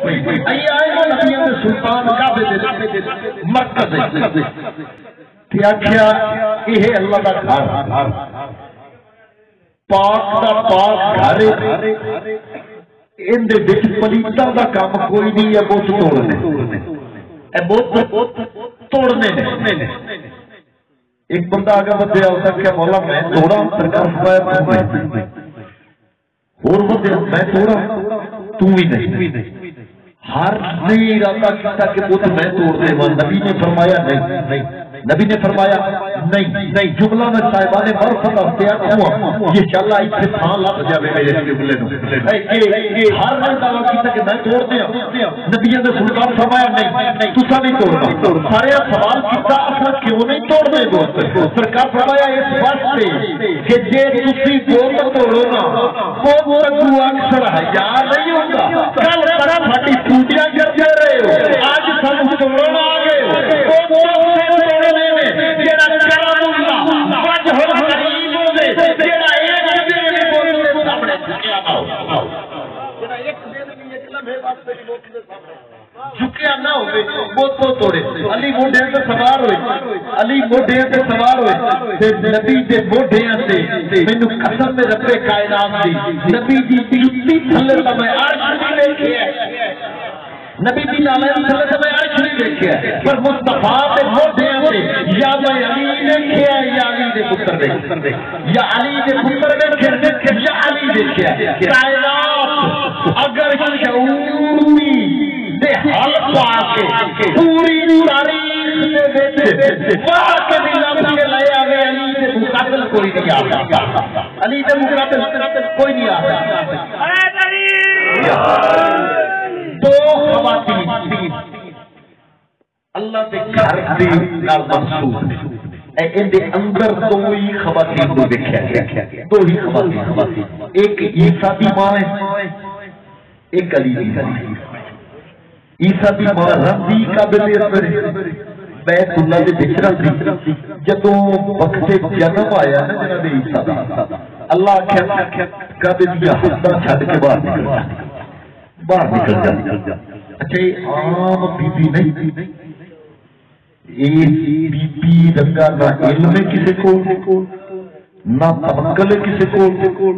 ائی آئے نا نبیوں دے سلطان کعبے دے مرکز تے آکھیا یہ اللہ دا گھر پاک دا پاک گھر ان دے وچ پلیتاں دا کام کوئی نہیں ہے بت توڑنے اے بت توڑنے نے ایک بندہ آگے بدیا ہوتا کہ مولا میں توڑا سرکار فرمایا اور بدیا میں توڑا تو بھی نہیں ہر نئی ارادہ کیتا کہ بت میں توڑ دے نبی نے فرمایا نہیں نبی نے فرمایا نہیں جملہ میں صاحبان مرفت اختیار ہوا یہ چلا اتنے تھان لگ جائے میرے جملے نو ہر نے دعویٰ کیتا کہ میں توڑ دیا نبی نے سلطان فرمایا نہیں تسا نہیں توڑنا سارے سوال کیتا اصل کیوں نہیں توڑ دے دوست سرکار فرمایا اس واسطے کہ جے تسی بت توڑو نا وہ تو اکثر حیا نہیں ہوگا کل تک پھٹی ٹوٹیاں کرتے رہے ہو آج سب توڑنا آ گئے ہو جھکیا نہ ہوئے بت توڑے علی موڈے تے سوار ہوئے علی موڈے تے سوار ہوئے تے نبی دے موڈیاں تے مینوں قسم میں رب کائنات دی نبی دی جوتی تھلے تے میں عرش دیکھیا نبی دی نالے تھلے تے میں عرش دیکھیا پر مصطفیٰ دے موڈیاں تے یا میں علی دیکھیا یا علی دے پتر دے یا علی دے پتر دیکھیا یا علی دیکھیا کائنات اگر شعوری دے حل پا کے پوری تاریخ دے باہر کے بھی لفظ کے لئے آگے علی دے مقابل کوئی نہیں آتا علی دے مقابل کوئی نہیں آتا دو خواتین اللہ دے گھر دے نال منسوب ان دے اندر دو ہی خواتین کو دیکھا گیا دو ہی خواتین ایک عیسیٰ دی ماں ہے ایک علی دی ماں عیسیٰ دی ماں رضی قابل اثر بیت اللہ دے بچرا دی جدوں وقت جنم آیا نا جناب عیسیٰ دا اللہ کہتا قابل دیا حدہ چھڑ کے باہر نکل جا اچھا یہ عام بی بی نہیں یہ بی بی رنگا نہ علم کسی کو نہ تمکل کسی کو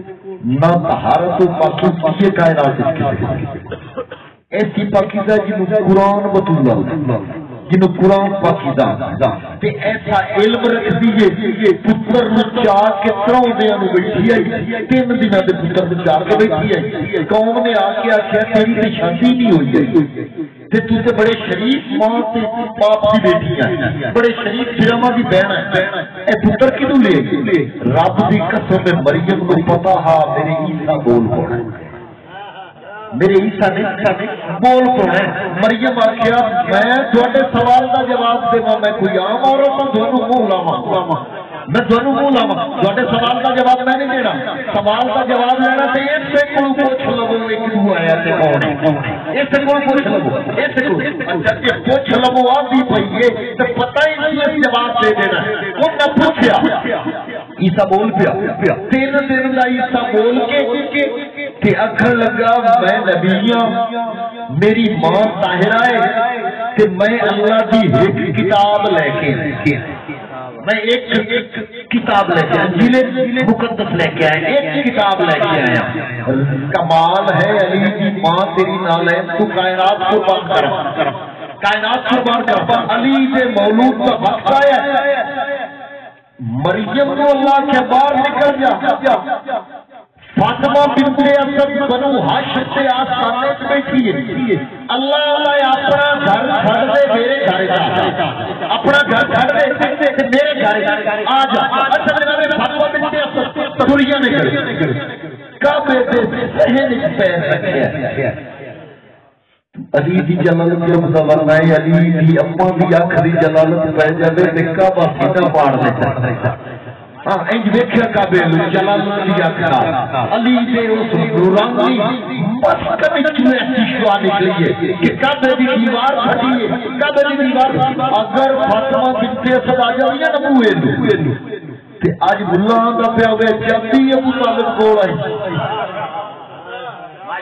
نہ طہارت و پاکی کائنات کسی کو ایسی پاکیزہ جنہوں قرآن بطولہ جنہوں قرآن پاکیزہ تے ایسا علم رکھ دیئے پتر نچار کے تروں دے انہوں بیٹھی آئی 3 دنہ دے پتر نچار کے بیٹھی آئی قوم نے آکے آکھیا تیری تے شادی نہیں ہوئی ہے تے تو تے بڑے شریف ماں تے باپ دی بیٹی آئی بڑے شریف جرامہ دی بہن ہے اے پتر کیوں لے رب دی قسم مریم کو پتا ہا میرے عیسیٰ بول پڑا میرے عیسیٰ نے بول پڑا مریم آکھیا میں تھوڑے سوال دا جواب دیواں میں کوئی عام عورت ہوں دونوں منہ لاواں میں دونوں منہ لاواں تھوڑے سوال دا جواب میں نہیں دینا سوال دا جواب لینا تے اس سے کوئی پوچھ لو ایک کیوں آیا تے کون اس سے کوئی پوچھ لو اس سے کوئی پوچھ لو آدھی پئی ہے تے پتہ ہی نہیں جواب دے دینا وہ نہ پوچھیا عیسیٰ بول پیا 3 دن دا عیسیٰ بول کے کہ اکھر لگا میں نبیاں میری ماں طاہرہ ہے کہ میں اللہ کی ایک کتاب لے کے میں ایک کتاب لے کے انجیل مقدس لے کے آیا ایک کتاب لے کے آیا کمال ہے علی کی ماں تیری نالین تو کائنات قربان کر کائنات قربان کر علی کے مولود کا وقت آیا مریم کو اللہ کے باہر نکل جا فاطمہ بنت اسد بنو ہاشم سے آستانے پہ بیٹھی ہے اللہ اللہ اپنا گھر چھڑ دے میرے گھر جا اپنا گھر چھڑ دے میرے گھر آ جا اچھا جناب فاطمہ بنت اسد دنیا میں گئے کعبے سے صحن پیر رکھے علی دی جلالت جو مزور ہے علی دی اماں دی آنکھ دی جلالت پہ جاوے نکا با سیدھا پاڑ دے چاہتا ہاں انج دیکھا قابل جلالت دی آنکھ علی دے اس نورانی مسکن اتنے ایسی شعا نکلی ہے کہ قابل دی دیوار پھٹی ہے قابل دی دیوار اگر فاطمہ بنت اسد آ جاوی ہے نا موئے نو تے اج بھلا دا پیا ہوئے جلدی ابو طالب کول آئی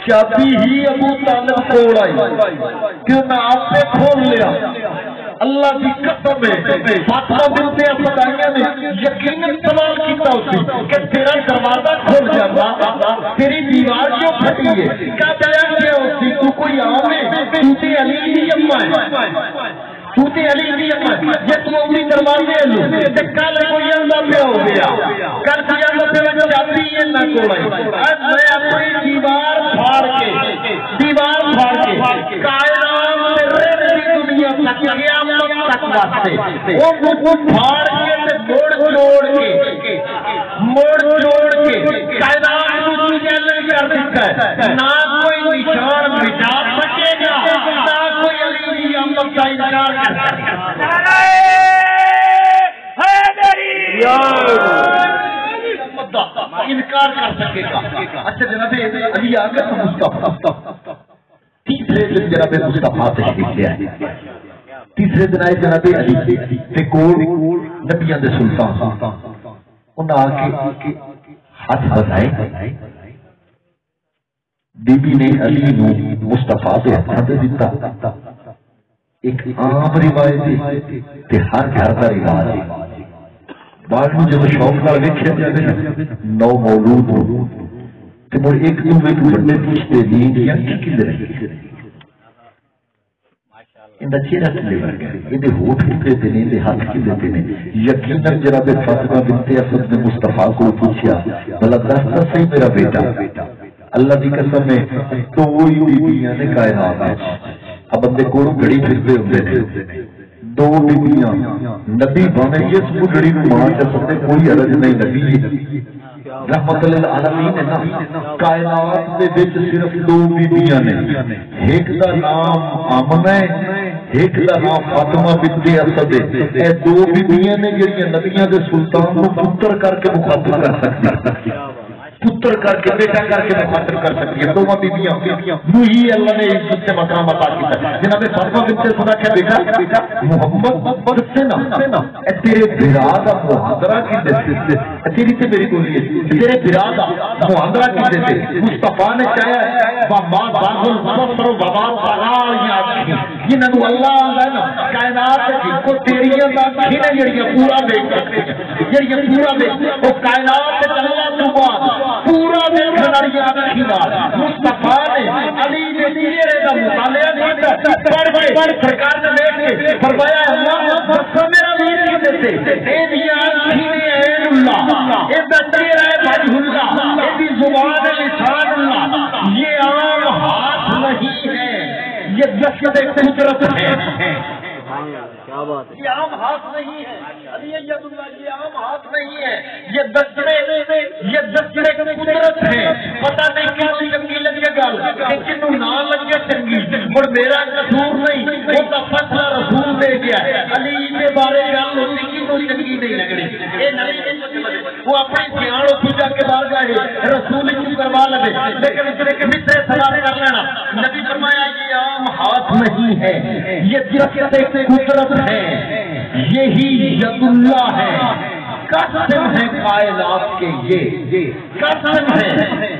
چابی ہی ابو طالب کو آئی کہ میں آپ سے کھول لیا. اللہ کی قسم ہے فاطمہ بنت ابی نے یقیناً سوال کیتا اسی کہ تیرا دروازہ کھل جاتا تیری دیوار کیوں پھٹی ہے. کیا بیان کیا اسی تو کوئی عام ہے تو تے علی کی اماں ہے تو تے علی کی اماں یہ تو اپنی دروازے لو تے کل کوئی اللہ پہ ہو گیا کل کوئی اللہ پہ جو چابی ہے نہ کوڑائی آج میں اپنی دیوار پھاڑ کے کائنات میں رہنے کی دنیا تک قیامت تک واسطے وہ پھاڑ کے موڑ جوڑ کے کائنات کو چیلنج کر دیتا ہے. نہ کوئی نشان مٹا سکے گا نہ کوئی علی کی امت کا انکار کر سکے گا. انکار کر سکے گا. اچھا جناب علی آ کر مصطفیٰ تیسرے دن جناب مصطفیٰ تشریف لے آئے. تیسرے دن آئے جناب علی تے کول نبیاں دے سلطان انہاں آ کے ہاتھ بڑھائے. بی بی نے علی نو مصطفیٰ دے ہاتھ دے دیتا. ایک عام روایت تے ہر گھر دا رواج ہے. بعد میں جب شوق نال ویکھیا جاوے نو مولود تے مڑ ایک دن وچ بڑے پوچھتے نہیں یا کی رہی اندا چہرہ کلے ورگا ہے اندے ہونٹ کتے تے نے اندے ہاتھ کلے تے نے. یقیناً جناب فاطمہ بنت اسد نے مصطفیٰ کو پوچھا بھلا دس تو صحیح میرا بیٹا. اللہ کی قسم ہے تو وہی بیبیاں نے کائنات ہے. اب بندے کول گھڑی پھرتے ہوندے نے دو بیبیاں نبی بنے اس بڑھڑی نو مار کر سکتے کوئی حرج نہیں. نبی رحمت للعالمین ہے نا. کائنات دے وچ صرف دو بیبیاں نے. ایک دا نام آمنہ ہے ایک دا نام فاطمہ بنت اسد ہے. اے دو بیبیاں نے جڑیاں نبیاں دے سلطان کو پتر کر کے مخاطب کر سکتی پتر کر کے بیٹا کر کے مخاطب کر سکتی ہے. دونوں بیبیاں وہی اللہ نے عزت سے مقام عطا کیا. جناب فاطمہ بنت اسد کیا بیٹا محمد سے نا اے تیرے بھرا دا محاضرہ کی دے تیری تے میری بولی ہے تیرے بھرا دا محاضرہ کی دے مصطفیٰ نے چاہیا وما باغل بصر وما طغى جنہاں نو اللہ ہے نا کائنات کی کو تیریاں دا کھینے جڑیاں پورا دیکھ سکتے ہیں جڑیاں پورا دیکھ او کائنات تے اللہ تو بعد پورا دیکھنے والی آنکھی بات مصطفیٰ نے علی کے چہرے کا مطالعہ کیا پڑھ کے سرکار نے دیکھ کے فرمایا اللہ بس میرا ویر کی دیتے اے دی آنکھی نے عین اللہ اے دا چہرہ ہے وجہ اللہ اے دی زبان لسان اللہ. یہ عام ہاتھ نہیں ہے یہ دست قدرت ہے. کیا بات ہے. یہ عام ہاتھ نہیں ہے علی ید اللہ. یہ عام ہاتھ نہیں ہے یہ دستڑے قدرت ہے. پتہ نہیں کیوں چنگی لگے گل کنوں نہ لگے چنگی مڑ میرا قصور نہیں وہ تو فیصلہ رسول دے گیا. علی کے بارے گل ہوتی کنوں چنگی نہیں لگنی یہ نہیں وہ اپنی دھیان اتو جا کے باہر جائے رسول کی کروا لگے لیکن اس نے مصرے سلام کر لینا. نبی فرمایا یہ عام ہاتھ نہیں ہے یہ درخت قدرت ہے یہی ید اللہ ہے. قسم ہے کائنات کے یہ قسم ہے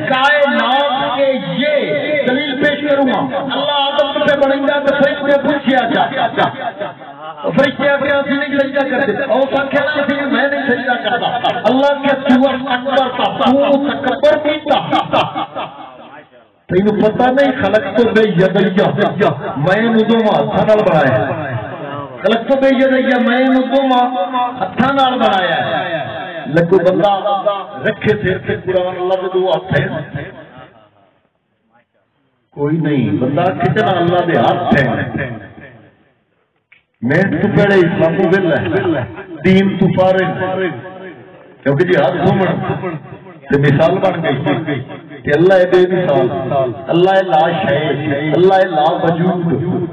کائنات کے یہ دلیل پیش کروں گا. اللہ آدم پہ بنیں گا تو فرشتے پوچھیا جا فرشتے اپنے آپ نہیں سجدہ کرتے اور سنکھینا سے میں نہیں سجدہ کرتا. اللہ کے تو اکبر کا تکبر پیتا تینوں پتہ نہیں خلق تو بے یدیا میں ندو ہاتھاں نال بنایا خلق تو بے یدیا میں ندو ہاتھاں نال بنایا ہے. لگو بندہ رکھے سر سے قرآن اللہ کے دو ہاتھ ہیں کوئی نہیں بندہ کتنا اللہ دے ہاتھ ہیں. میں تو پہلے اسلام بل ہے دین تو فارغ کیونکہ جی ہاتھ گھومن تے مثال بن گئی کہ اللہ بے مثال اللہ لا شے اللہ لا وجود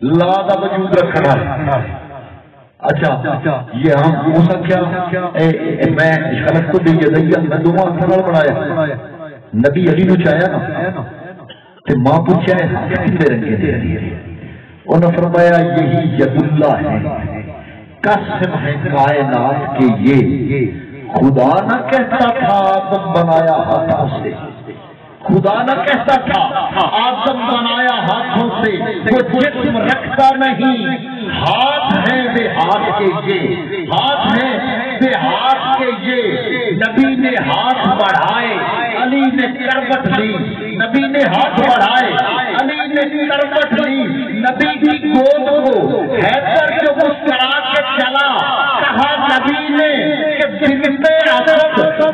لا دا وجود رکھنا ہے. اچھا یہ ہم ہو سکیا میں خلق تو بھی یدیا میں دونوں ہاتھوں بنایا. نبی علی نو چاہیا نا تے ماں پوچھا ہے کتنے رنگے دے انہوں نے فرمایا یہی ید اللہ ہے. قسم ہے کائنات کے یہ خدا نہ کہتا تھا آدم بنایا ہاتھوں سے خدا نہ کہتا تھا آدم بنایا ہاتھوں سے وہ جسم رکھتا نہیں، ہاتھ ہیں بے ہاتھ کے یہ، ہاتھ ہیں بے ہاتھ کے یہ، نبی نے ہاتھ بڑھائے علی نے کروٹ لی، نبی نے ہاتھ بڑھائے علی نے کروٹ لی، نبی کی گود کو حیدر جو مسکرا کے چلا، کہا نبی نے کہ بنتے اسد